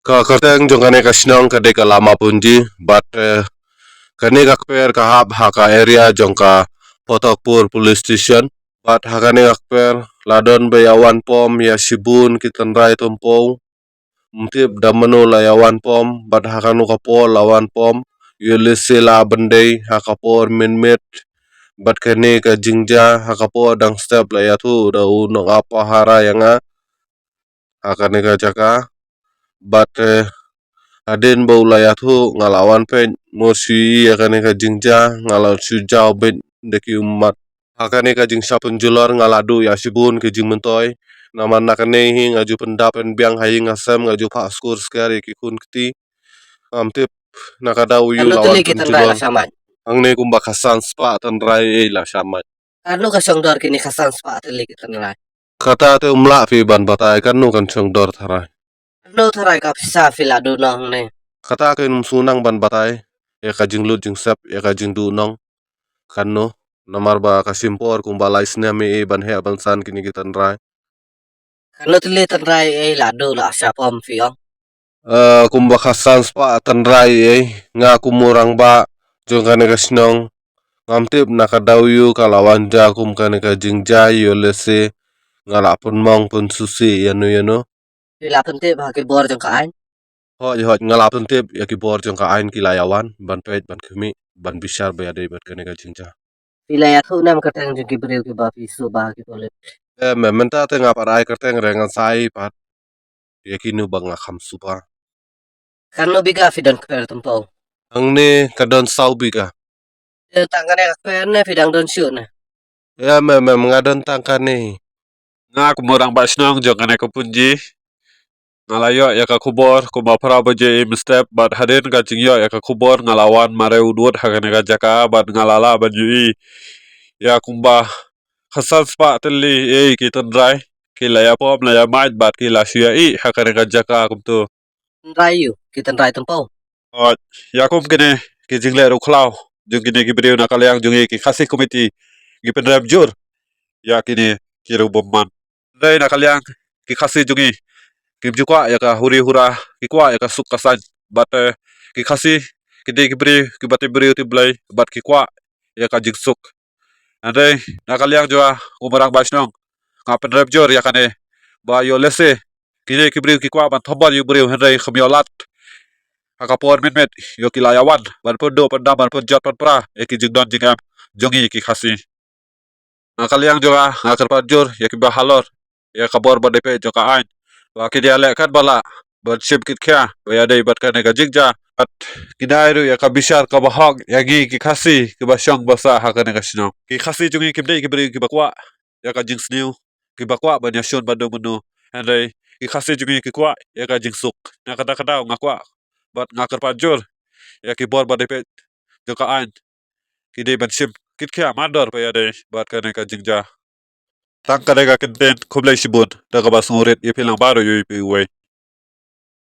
Kakateng jong kane kasnong kade ka lama punji but kane kakper kahap haka area jong ka Potokpur police station but hakane kakper ladon bayawan pom ya sibun kitanrai tumpong mtip damano layawan pom but hakanu kapor lawan pom yulisi la bandai hakapor minmit but kane ka jingja hakapor dang step layatu da unong apa hara yanga hakane ka jaka but adin bau layatu ngalawan pe mosi yakane ka jingja ngalau sujau ben deki umat hakane ka jing sapun julor ngaladu ya sibun ke jing mentoy naman nakane hi ngaju pendapen biang hayi ngasem ngaju paskur sekali kikun keti amtip nakada uyu Ano lawan tuli kitan rai la penjulor saman. angne kumba kasan spa tan rai la samai Ano kasong dor kini kasan spa tuli kitan rai. kata te umla fi ban batai kan nu kan chong dor tharai Ano taray ka sa fila dunong ne. kata ke num sunang ban batai ya ka jing lut jing sep ya ka jing du nong kanno namar ba kasimpor kung balay snya mi ban he ban san kini kitan rai Ano tuli tan rai ay lado la sa pom fiong. kung ba kasan spa tan rai nga kumurang ba jong kane kasnong ngamtip nakadaw yu kalawan ja kum kane ka jingja yo lese ngala pun mong pun susi yano Fila penting bahagi bor jong kaan. hot ngala pun tip ya ki bor jong ka ain kilayawan ban pet ban kemi ban bisar ba ya ban kane ka jingja Fila ya tu nam katang jong kibriu ki ba pisu bahagi tolet. menta te ngaparai kerteng rengan sai pat ya kinu bang ngakam supa Kano biga fidang kwer tempong. ang ne kadon saubi ka Tangan ya kwer ne fidang don siu ne. ya mengadon tangkane nga kumurang basnong jong kane kapunji ngalayo ya ka kubor kuma pra baje im step bat hadin ka jingyo ya ka kubor ngalawan mare udut hakane ka jaka bat ngalala banjui ya kumba khasal spa teli kitan drai kila ya pom la ya mait bat kila sia hakane ka jaka kumtu Rayu kitan rai tempong. ot ya kum kene ki jingle ru khlaw jong kene ki beriu nakalyang jong ki khasi komiti ki penrab jur ya kini kiru bomman dai nakalyang ki khasi jongi kim jukwa ya ka huri hura ki kwa ya ka suk kasan bat ki khasi ki de ki bri ki bati bri ti blai bat ki kwa ya ka jik suk ande nakaliang jua umarang basnong ngapen rep jor ya kane ba yo lese ki de ki bri ki kwa ban thobar yu bri hendai khmiolat akapor min met yo ki layawan ban podo pandam ban pojot pan pra ya ki jigdon jingam jongi ki khasi nakaliang jua ngakar pajur ya ki bahalor ya kabor badepe joka ain wa ki dia lekat bala bat ship kit kya wa ya dei bat kane ka jigja at kinairu ya kabishar ka bahog ya gi ki khasi ki basyong basa hakane ka sino ki khasi jungi ki dei ki bri ki bakwa ya ka jing sniu ki bakwa ban ya shon badu menu andai ki khasi jungi ki kwa ya ka jing suk na kada kada ngakwa bat ngakar pajur ya ki bor badepe joka ain ki dei ban ship kit kya mandor pa ya dei bat kane ka jigja tang kane ka kenten kublai sibun daga bas ngurit ipilang baro yu ipi uwe